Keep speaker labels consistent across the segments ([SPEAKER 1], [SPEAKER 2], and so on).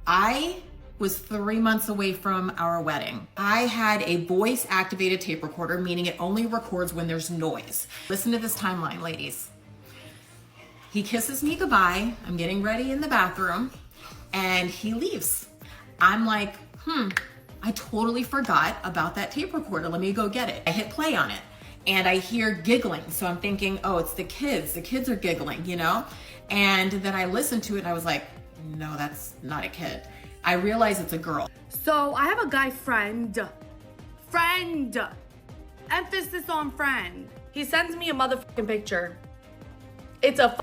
[SPEAKER 1] I was 3 months away from our wedding. I had a voice activated tape recorder, meaning it only records when there's noise. Listen to this timeline, ladies. He kisses me goodbye. I'm getting ready in the bathroom and he leaves. I'm like, I totally forgot about that tape recorder. Let me go get it. I hit play on it and I hear giggling. So I'm thinking, oh, it's the kids. The kids are giggling, you know? And then I listened to it and I was like, no, that's not a kid. I realize it's a girl.
[SPEAKER 2] So I have a guy friend. Emphasis on friend. He sends me a motherfucking picture. It's a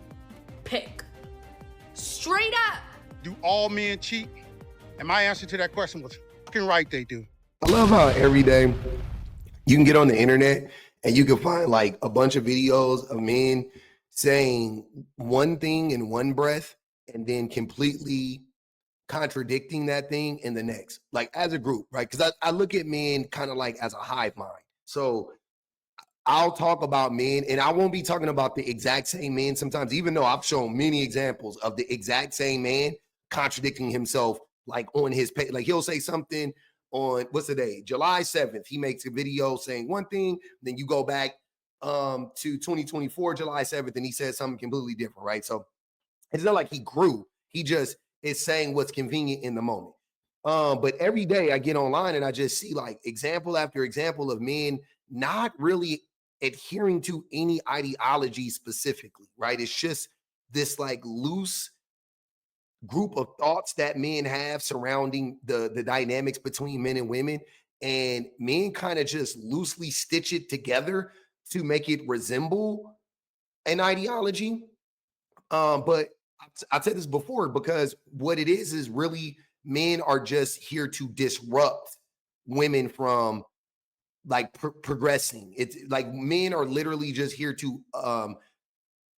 [SPEAKER 2] pic. Straight up.
[SPEAKER 3] Do all men cheat? And my answer to that question was fucking right, they do.
[SPEAKER 4] I love how every day you can get on the internet and you can find like a bunch of videos of men saying one thing in one breath and then completely contradicting that thing in the next, like as a group, right? Because I look at men kind of like as a hive mind. So I'll talk about men and I won't be talking about the exact same man sometimes, even though I've shown many examples of the exact same man contradicting himself, like on his page. Like he'll say something on, what's the day? July 7th. He makes a video saying one thing, then you go back to 2024, July 7th, and he says something completely different, right? So it's not like he grew. He just is saying what's convenient in the moment. But every day I get online and I just see like example after example of men not really adhering to any ideology specifically, right? It's just this like loose group of thoughts that men have surrounding the dynamics between men and women, and men kind of just loosely stitch it together to make it resemble an ideology. But I've said this before, because what it is really men are just here to disrupt women from like progressing. It's like men are literally just here to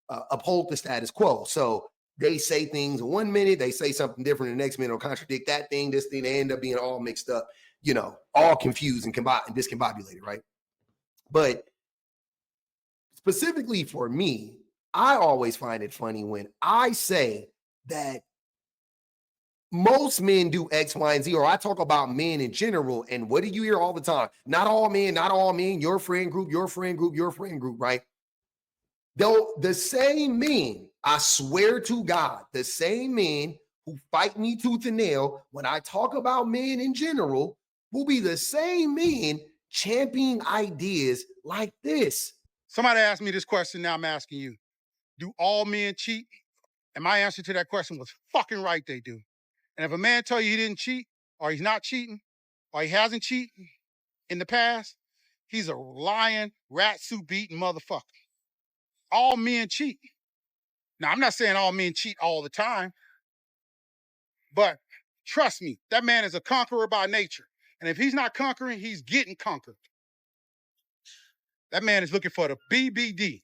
[SPEAKER 4] uphold the status quo. So they say things 1 minute, they say something different the next minute, or contradict that thing, this thing, they end up being all mixed up, you know, all confused and discombobulated, right? But specifically for me, I always find it funny when I say that most men do X, Y, and Z, or I talk about men in general. And what do you hear all the time? Not all men, your friend group, right? Though the same men, I swear to God, the same men who fight me tooth and nail when I talk about men in general will be the same men championing ideas like this.
[SPEAKER 3] Somebody asked me this question, now I'm asking you. Do all men cheat? And my answer to that question was fucking right, they do. And if a man tell you he didn't cheat, or he's not cheating, or he hasn't cheated in the past, he's a lying, rat suit beating motherfucker. All men cheat. Now, I'm not saying all men cheat all the time, but trust me, that man is a conqueror by nature. And if he's not conquering, he's getting conquered. That man is looking for the BBD,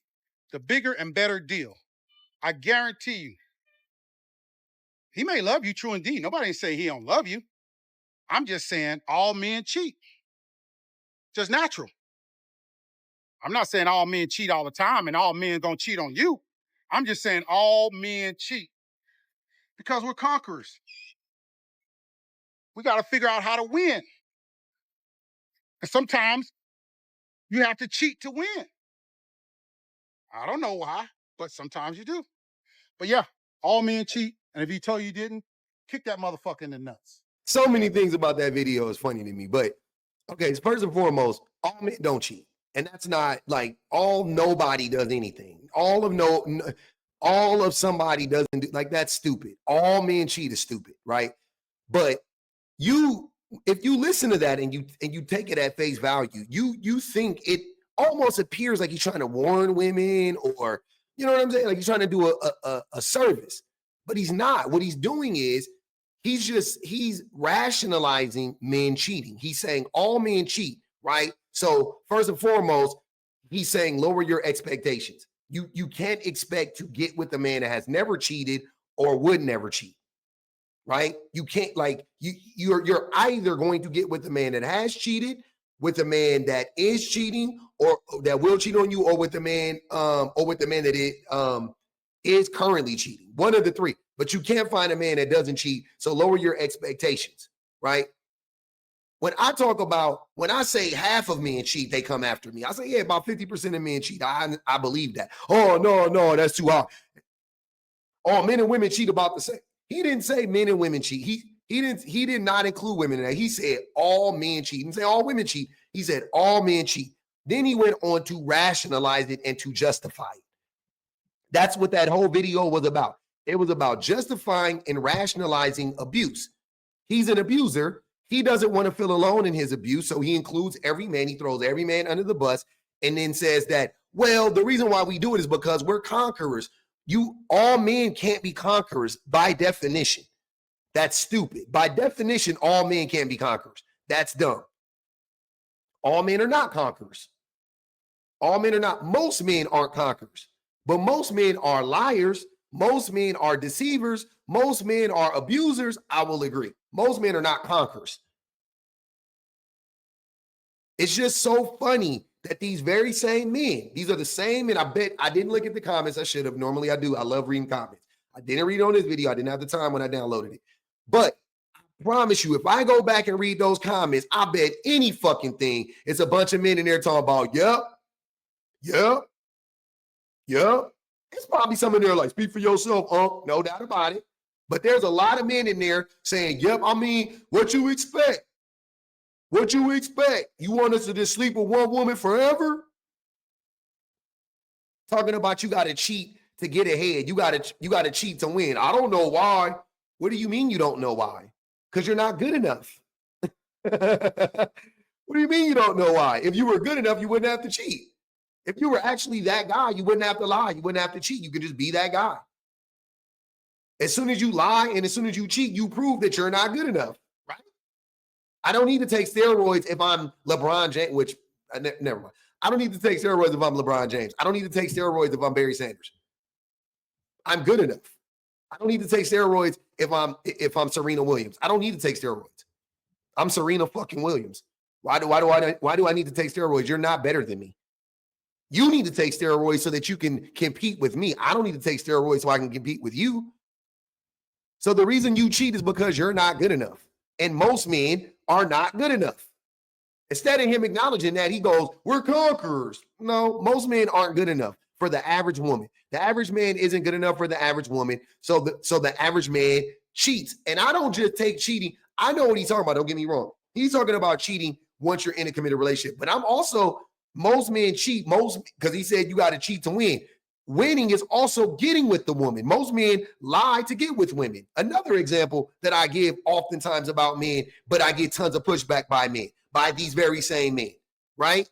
[SPEAKER 3] the bigger and better deal. I guarantee you, he may love you, true indeed. Nobody ain't saying he don't love you. I'm just saying all men cheat. Just natural. I'm not saying all men cheat all the time and all men gonna cheat on you. I'm just saying all men cheat because we're conquerors. We got to figure out how to win. And sometimes you have to cheat to win. I don't know why, but sometimes you do. But yeah, all men cheat. And if he told you didn't, kick that motherfucker in the nuts.
[SPEAKER 4] So many things about that video is funny to me. But okay, so first and foremost, all men don't cheat. And that's not like nobody does anything. All of somebody doesn't do, like, that's stupid. All men cheat is stupid, right? But if you listen to that and you take it at face value, you think it almost appears like he's trying to warn women, or you know what I'm saying? Like he's trying to do a service, but he's not. What he's doing is he's rationalizing men cheating. He's saying all men cheat, right? So first and foremost, he's saying lower your expectations. You can't expect to get with a man that has never cheated or would never cheat, right? You can't, like, you're either going to get with a man that has cheated, with a man that is cheating, or that will cheat on you, or with the man that is currently cheating. One of the three. but you can't find a man that doesn't cheat. So lower your expectations, right? When I say half of men cheat, they come after me. I say, yeah, about 50% of men cheat. I believe that. Oh, no, that's too high. Oh, men and women cheat about the same. He didn't say men and women cheat. He did not include women in that. He said all men cheat. He didn't say all women cheat. He said all men cheat. Then he went on to rationalize it and to justify it. That's what that whole video was about. It was about justifying and rationalizing abuse. He's an abuser. He doesn't want to feel alone in his abuse, so he includes every man. He throws every man under the bus and then says that, well, the reason why we do it is because we're conquerors. All men can't be conquerors by definition. That's stupid. By definition, all men can't be conquerors. That's dumb. All men are not conquerors. All men are not. Most men aren't conquerors, but most men are liars. Most men are deceivers. Most men are abusers. I will agree. Most men are not conquerors. It's just so funny that these very same men, these are the same, and I bet I didn't look at the comments. I should have. Normally I do. I love reading comments. I didn't read on this video. I didn't have the time when I downloaded it. But I promise you, if I go back and read those comments, I bet any fucking thing, it's a bunch of men in there talking about, yep. It's probably some in there like, speak for yourself, no doubt about it. But there's a lot of men in there saying, yep, I mean, what you expect? What you expect? You want us to just sleep with one woman forever? Talking about you got to cheat to get ahead. You got to cheat to win. I don't know why. What do you mean you don't know why? Because you're not good enough. What do you mean you don't know why? If you were good enough, you wouldn't have to cheat. If you were actually that guy, you wouldn't have to lie. You wouldn't have to cheat. You could just be that guy. As soon as you lie and as soon as you cheat, you prove that you're not good enough, right? I don't need to take steroids if I'm LeBron James, which, never mind. I don't need to take steroids if I'm LeBron James. I don't need to take steroids if I'm Barry Sanders. I'm good enough. I don't need to take steroids if I'm Serena Williams. I don't need to take steroids. I'm Serena fucking Williams. Why do I need to take steroids? You're not better than me. You need to take steroids so that you can compete with me. I don't need to take steroids so I can compete with you. So the reason you cheat is because you're not good enough. And most men are not good enough. Instead of him acknowledging that, he goes, we're conquerors. No, most men aren't good enough for the average woman. The average man isn't good enough for the average woman. So the average man cheats. And I don't just take cheating. I know what he's talking about. Don't get me wrong. He's talking about cheating once you're in a committed relationship. But I'm also, most men cheat, because he said you got to cheat to win. Winning is also getting with the woman. Most men lie to get with women. Another example that I give oftentimes about men, but I get tons of pushback by men, by these very same men, right?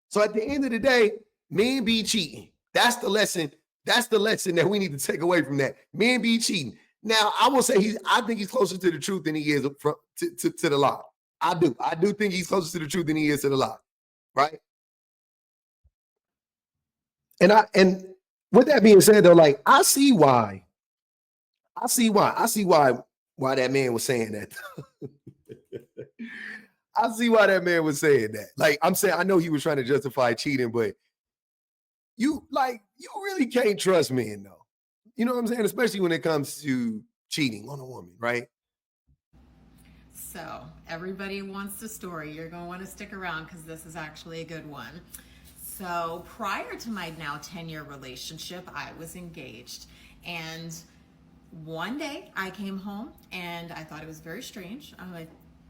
[SPEAKER 4] So at the end of the day, men be cheating. That's the lesson. That's the lesson that we need to take away from that. Men be cheating. Now, I will say I think he's closer to the truth than he is to the lie. I do. I do think he's closer to the truth than he is to the lie, right? And with that being said, though, like I see why that man was saying that. I see why that man was saying that. Like I'm saying, I know he was trying to justify cheating, but you really can't trust men, though. You know what I'm saying? Especially when it comes to cheating on a woman, right?
[SPEAKER 1] So everybody wants the story. You're going to want to stick around because this is actually a good one. So prior to my now 10-year relationship, I was engaged. And one day I came home and I thought it was very strange.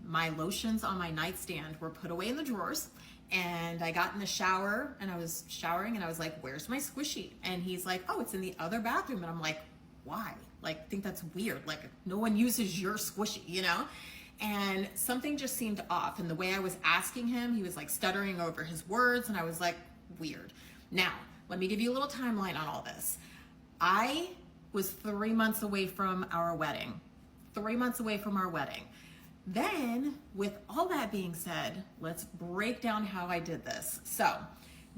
[SPEAKER 1] My lotions on my nightstand were put away in the drawers. And I got in the shower and I was showering and I was like, where's my squishy? And he's like, oh, it's in the other bathroom. And I'm like, why? Like, I think that's weird. Like, no one uses your squishy, you know? And something just seemed off. And the way I was asking him, he was like stuttering over his words. And I was like, weird. Now, let me give you a little timeline on all this. I was 3 months away from our wedding. 3 months away from our wedding. Then, with all that being said, let's break down how I did this. So,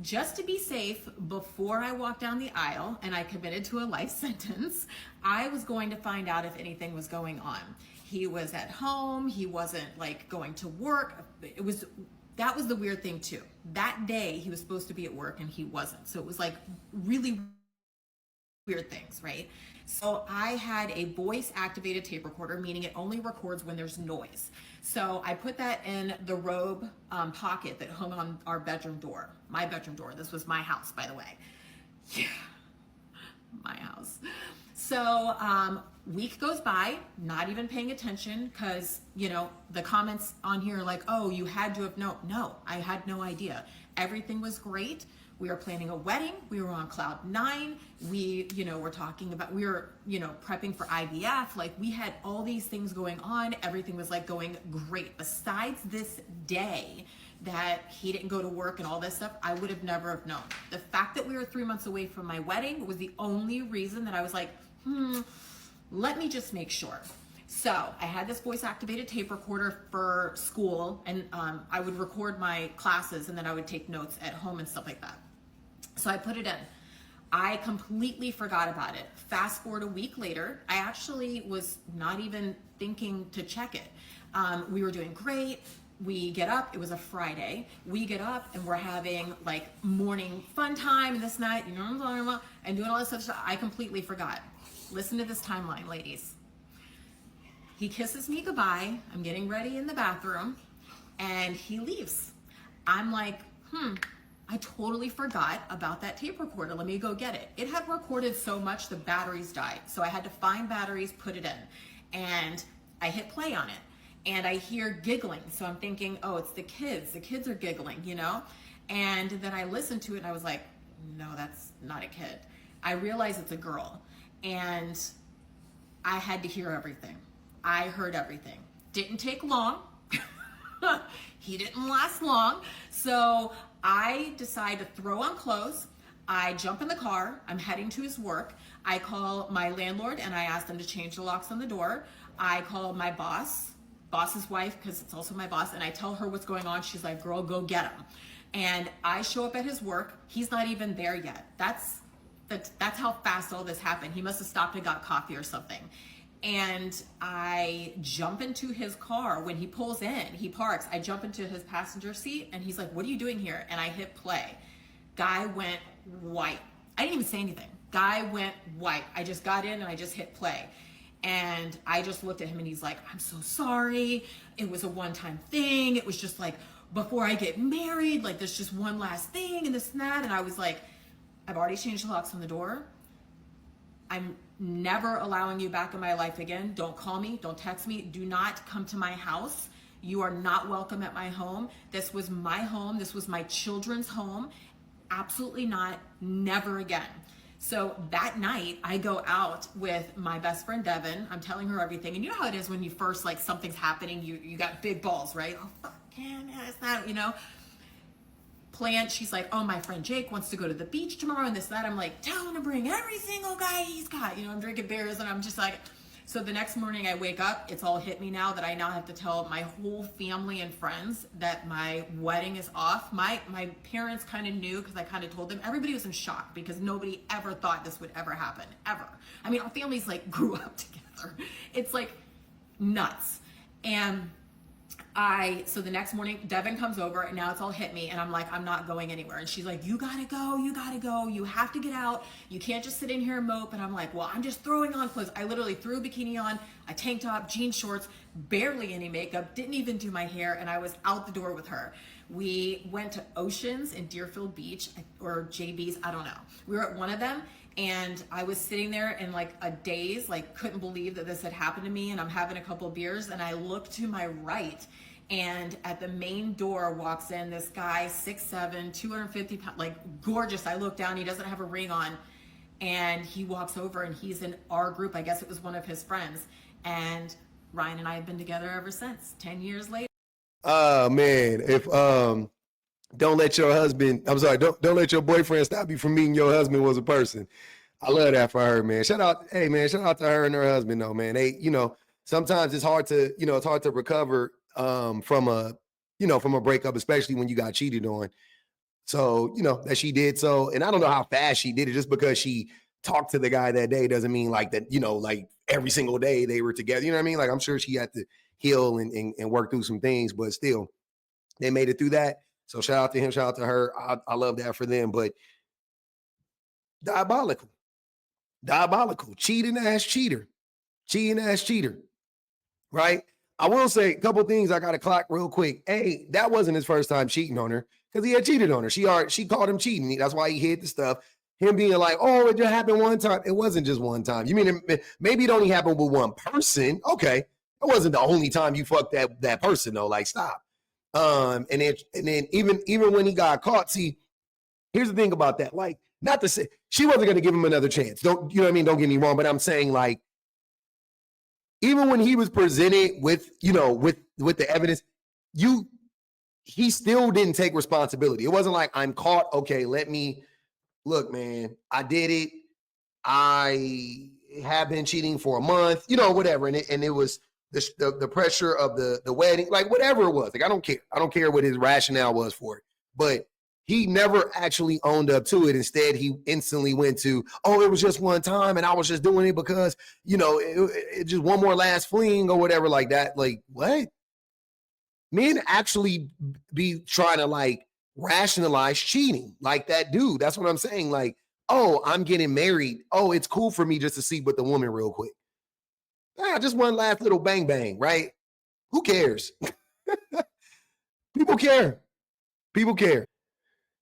[SPEAKER 1] just to be safe, before I walked down the aisle and I committed to a life sentence, I was going to find out if anything was going on. He was at home. He wasn't like going to work. That was the weird thing too. That day he was supposed to be at work and he wasn't. So it was like really weird things, right? So I had a voice activated tape recorder, meaning it only records when there's noise. So I put that in the robe pocket that hung on our bedroom door, my bedroom door. This was my house, by the way. Yeah, my house. So week goes by, not even paying attention because, the comments on here are like, oh, you had to have known. No, I had no idea. Everything was great. We were planning a wedding. We were on cloud nine. We, were talking about, we were, prepping for IVF. Like we had all these things going on. Everything was like going great. Besides this day that he didn't go to work and all this stuff, I would have never have known. The fact that we were 3 months away from my wedding was the only reason that I was like, let me just make sure. So I had this voice activated tape recorder for school, and I would record my classes and then I would take notes at home and stuff like that. So I put it in. I completely forgot about it. Fast forward a week later, I actually was not even thinking to check it. We were doing great. We get up, it was a Friday. We get up and we're having like morning fun time and this night, what I'm talking about, and doing all this stuff. So I completely forgot. Listen to this timeline, ladies. He kisses me goodbye. I'm getting ready in the bathroom and he leaves. I'm like, I totally forgot about that tape recorder. Let me go get it. It had recorded so much the batteries died. So I had to find batteries, put it in, and I hit play on it. And I hear giggling. So I'm thinking, oh, it's the kids. The kids are giggling, And then I listened to it and I was like, no, that's not a kid. I realize it's a girl. And I had to hear everything. I heard everything. Didn't take long. He didn't last long. So I decide to throw on clothes. I jump in the car. I'm heading to his work. I call my landlord and I ask them to change the locks on the door. I call my boss's wife, because it's also my boss, and I tell her what's going on. She's like, girl, go get him. And I show up at his work. He's not even there yet. That's how fast all this happened. He must have stopped and got coffee or something. And I jump into his car. When he pulls in, he parks. I jump into his passenger seat and he's like, what are you doing here? And I hit play. Guy went white. I didn't even say anything. Guy went white. I just got in and I just hit play. And I just looked at him and he's like, I'm so sorry. It was a one-time thing. It was just like, before I get married, like there's just one last thing and this and that. And I was like, I've already changed the locks on the door. I'm never allowing you back in my life again. Don't call me. Don't text me. Do not come to my house. You are not welcome at my home. This was my home. This was my children's home. Absolutely not. Never again. So that night I go out with my best friend, Devin. I'm telling her everything. And you know how it is when you first, like something's happening, you got big balls, right? Oh, fuck, yeah, it's not, Plan. She's like, oh, my friend Jake wants to go to the beach tomorrow and this, that. I'm like, tell him to bring every single guy he's got. I'm drinking beers and I'm just like, so the next morning I wake up, it's all hit me now that I now have to tell my whole family and friends that my wedding is off. My parents kind of knew because I kind of told them. Everybody was in shock because nobody ever thought this would ever happen, ever. I mean, our families like grew up together. It's like nuts. And so the next morning, Devin comes over and now it's all hit me and I'm like, I'm not going anywhere. And she's like, you gotta go. You have to get out. You can't just sit in here and mope. And I'm like, well, I'm just throwing on clothes. I literally threw a bikini on, a tank top, jean shorts, barely any makeup, didn't even do my hair. And I was out the door with her. We went to Oceans in Deerfield Beach or JB's, I don't know. We were at one of them. And I was sitting there in like a daze, like couldn't believe that this had happened to me. And I'm having a couple of beers and I look to my right and at the main door walks in this guy, 6'7", 250 pounds, like gorgeous. I look down, he doesn't have a ring on. And he walks over and he's in our group. I guess it was one of his friends. And Ryan and I have been together ever since, 10 years later.
[SPEAKER 4] Man, if don't let your husband, I'm sorry, don't let your boyfriend stop you from meeting your husband was a person. I love that for her, man. Shout out to her and her husband though, man. They, sometimes it's hard to recover from a breakup, especially when you got cheated on. So, that she did so, and I don't know how fast she did it. Just because she talked to the guy that day doesn't mean like that, like every single day they were together. You know what I mean? Like I'm sure she had to heal and work through some things, but still they made it through that. So shout out to him, shout out to her. I love that for them, but diabolical. Diabolical, cheating ass cheater, right? I will say a couple things I got to clock real quick. Hey, that wasn't his first time cheating on her because he had cheated on her. She called him cheating. That's why he hid the stuff. Him being like, oh, it just happened one time. It wasn't just one time. You mean maybe it only happened with one person? Okay, it wasn't the only time you fucked that person though. Like, stop. And then even when he got caught, see, here's the thing about that. Like, not to say she wasn't going to give him another chance. Don't, you know what I mean? Don't get me wrong, but I'm saying, like, even when he was presented with, with the evidence, he still didn't take responsibility. It wasn't like, I'm caught. Okay, let me look, man. I did it. I have been cheating for a month, whatever. And it was the pressure of the wedding, like whatever it was. Like, I don't care. I don't care what his rationale was for it. But he never actually owned up to it. Instead, he instantly went to, oh, it was just one time and I was just doing it because, it just one more last fling or whatever like that. Like, what? Men actually be trying to like rationalize cheating like that dude. That's what I'm saying. Like, oh, I'm getting married. Oh, it's cool for me just to sleep with the woman real quick. Just one last little bang bang, right? Who cares? People care. People care.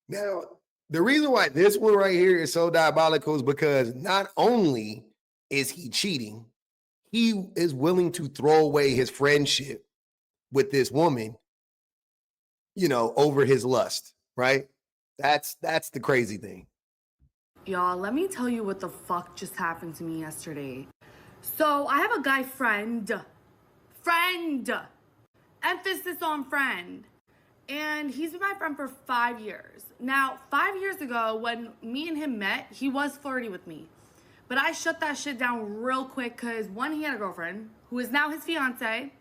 [SPEAKER 4] Now, the reason why this one right here is so diabolical is because not only is he cheating, he is willing to throw away his friendship with this woman, over his lust, right? That's the crazy thing.
[SPEAKER 2] Y'all, let me tell you what the fuck just happened to me yesterday. So I have a guy friend, emphasis on friend. And he's been my friend for 5 years. Now, 5 years ago, when me and him met, he was flirty with me. But I shut that shit down real quick because, one, he had a girlfriend who is now his fiance.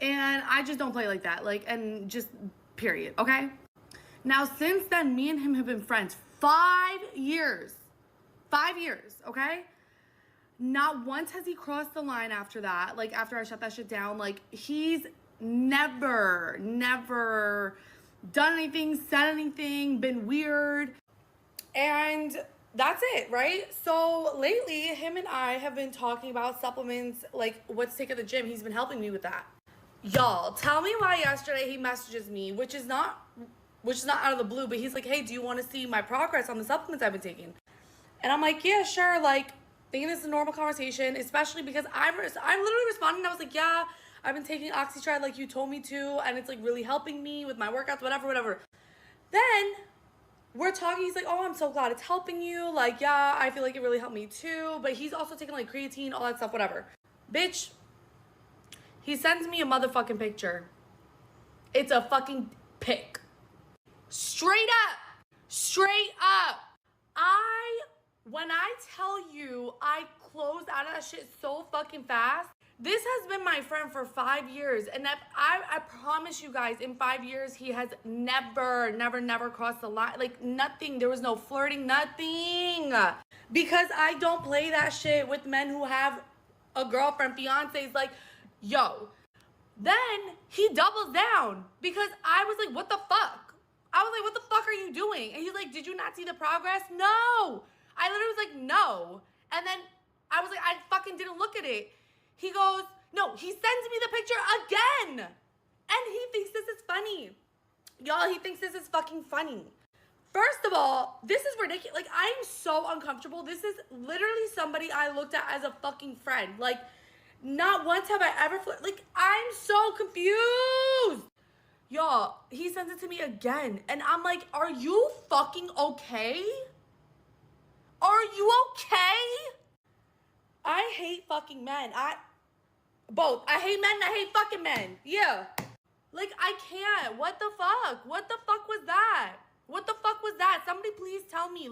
[SPEAKER 2] And I just don't play like that. And just period, okay? Now, since then, me and him have been friends 5 years. 5 years, okay? Not once has he crossed the line after that. After I shut that shit down, he's never done anything, said anything, been weird. And that's it, right? So lately, him and I have been talking about supplements, like what to take at the gym. He's been helping me with that. Y'all, tell me why yesterday he messages me, which is not out of the blue, but he's like, hey, do you want to see my progress on the supplements I've been taking? And I'm like, yeah, sure. Thinking this is a normal conversation, especially because I'm literally responding. I was like, yeah, I've been taking Oxytride like you told me to, and it's really helping me with my workouts, whatever. Then we're talking, he's like, oh, I'm so glad it's helping you. Yeah, I feel like it really helped me too. But he's also taking creatine, all that stuff, whatever. Bitch, he sends me a motherfucking picture. It's a fucking pic. Straight up. When I tell you I closed out of that shit so fucking fast, this has been my friend for 5 years. And I promise you guys, in 5 years, he has never crossed the line. Nothing. There was no flirting, nothing. Because I don't play that shit with men who have a girlfriend, fiancés. Yo. Then he doubles down because I was like, what the fuck? I was like, what the fuck are you doing? And he's like, did you not see the progress? No. I literally was like, no. And then I was like, I fucking didn't look at it. He goes, no, he sends me the picture again. And he thinks this is funny. Y'all, he thinks this is fucking funny. First of all, this is ridiculous. I'm so uncomfortable. This is literally somebody I looked at as a fucking friend. Not once have I ever I'm so confused. Y'all, he sends it to me again. And I'm like, are you fucking okay? Are you okay? I hate fucking men. Both. I hate men and I hate fucking men. Yeah. I can't. What the fuck? What the fuck was that? What the fuck was that? Somebody please tell me.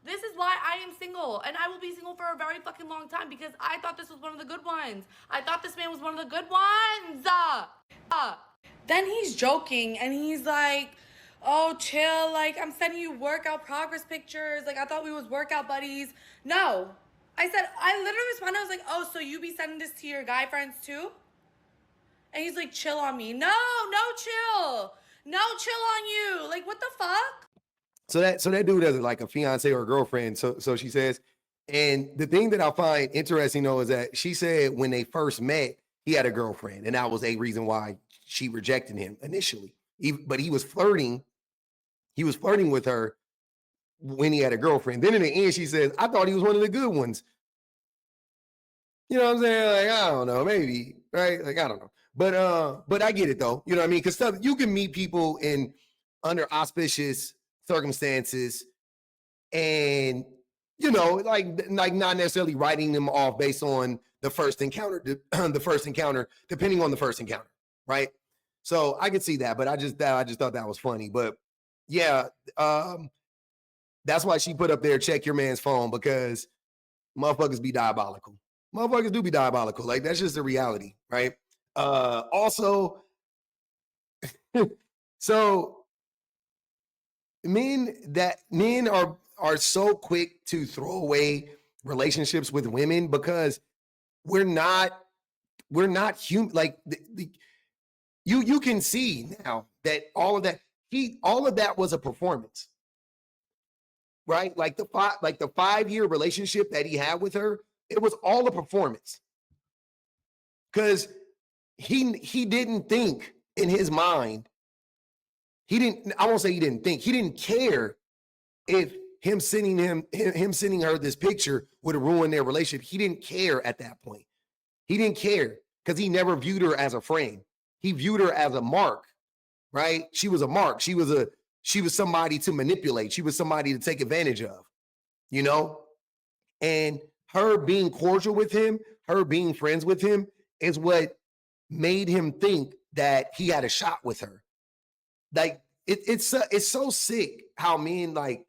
[SPEAKER 2] This is why I am single. And I will be single for a very fucking long time because I thought this was one of the good ones. I thought this man was one of the good ones. Then he's joking and he's like, oh, chill. I'm sending you workout progress pictures. I thought we was workout buddies. No. I literally responded. I was like, oh, so you be sending this to your guy friends too? And he's like, chill on me. No chill. No chill on you. What the fuck?
[SPEAKER 4] So that dude has a fiance or a girlfriend. So she says, And the thing that I find interesting though is that she said when they first met, he had a girlfriend, and that was a reason why she rejected him initially. But he was flirting. He was flirting with her when he had a girlfriend. Then in the end, she says, "I thought he was one of the good ones." You know what I'm saying? Like, I don't know, maybe, right? Like, I don't know. But I get it though. You know what I mean? Because stuff you can meet people in under auspicious circumstances, and like not necessarily writing them off based on the first encounter, depending on the first encounter, right? So I could see that, but I just thought that was funny. But yeah, that's why she put up there, check your man's phone, because motherfuckers be diabolical. Motherfuckers do be diabolical. Like, that's just the reality, right? Also, so men are so quick to throw away relationships with women because we're not human. Like, you can see now that all of that was a performance, right? Like the 5-year relationship that he had with her, it was all a performance, because he didn't think in his mind. I won't say he didn't think. He didn't care if him sending her this picture would have ruined their relationship. He didn't care at that point. He didn't care because he never viewed her as a friend. He viewed her as a mark, right? She was a mark. She was somebody to manipulate. She was somebody to take advantage of, and her being cordial with him, her being friends with him is what made him think that he had a shot with her. Like, it's so sick how men like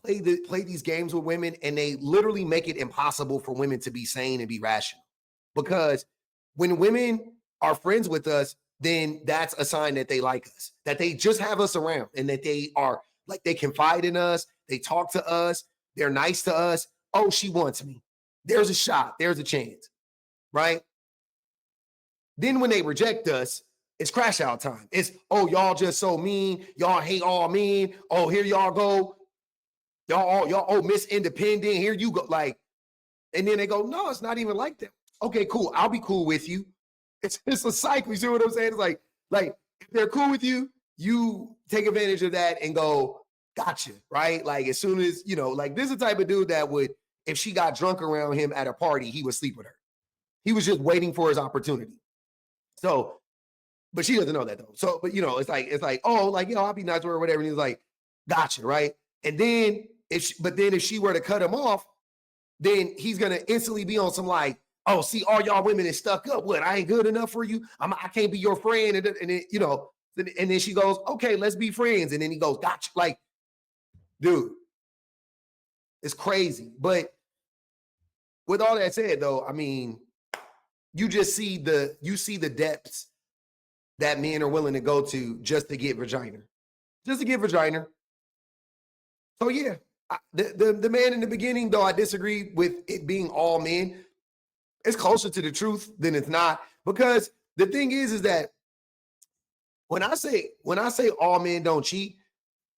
[SPEAKER 4] play these games with women, and they literally make it impossible for women to be sane and be rational. Because when women are friends with us, then that's a sign that they like us, that they just have us around, and that they are like, they confide in us, they talk to us, they're nice to us. Oh, she wants me. There's a shot, there's a chance, right? Then when they reject us, it's crash out time. It's, oh, y'all just so mean. Y'all hate all men. Oh, here y'all go. Y'all, Miss Independent. Here you go. Like, and then they go, no, it's not even like that. Okay, cool. I'll be cool with you. It's a cycle. You see what I'm saying? It's like if they're cool with you, you take advantage of that and go, gotcha, right? Like, as soon as, like, this is the type of dude that would, if she got drunk around him at a party, he would sleep with her. He was just waiting for his opportunity. So, but she doesn't know that though. So, but it's like, oh, like, I'll be nice to her or whatever. And he's like, gotcha, right? And then if she were to cut him off, then he's gonna instantly be on some like, oh, see, all y'all women is stuck up. What? I ain't good enough for you. I can't be your friend. And then, and then she goes, okay, let's be friends. And then he goes, gotcha. Like, dude, it's crazy. But with all that said, though, I mean, you see the depths that men are willing to go to just to get vagina. So yeah, the man in the beginning, though I disagree with it being all men, it's closer to the truth than it's not. Because the thing is that when I say all men don't cheat,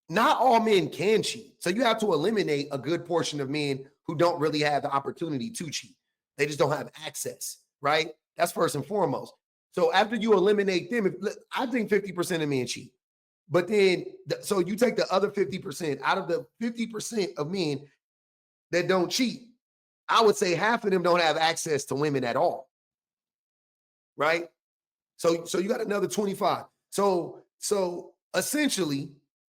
[SPEAKER 4] not all men can cheat. So you have to eliminate a good portion of men who don't really have the opportunity to cheat. They just don't have access, right? That's first and foremost. So after you eliminate them, I think 50% of men cheat. But then, so you take the other 50%, out of the 50% of men that don't cheat, I would say half of them don't have access to women at all, right? So you got another 25. So essentially,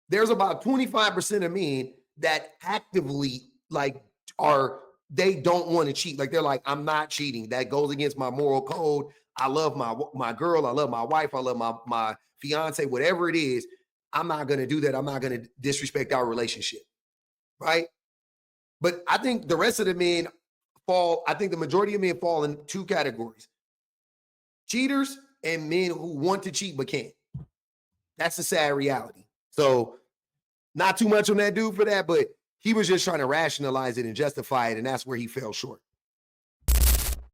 [SPEAKER 4] there's about 25% of men that actively they don't want to cheat. Like, they're like, I'm not cheating. That goes against my moral code. I love my girl. I love my wife. I love my fiance, whatever it is. I'm not going to do that. I'm not going to disrespect our relationship. Right. But I think the rest of the men the majority of men fall in two categories: cheaters and men who want to cheat but can't. That's the sad reality. So not too much on that dude for that, but he was just trying to rationalize it and justify it. And that's where he fell short.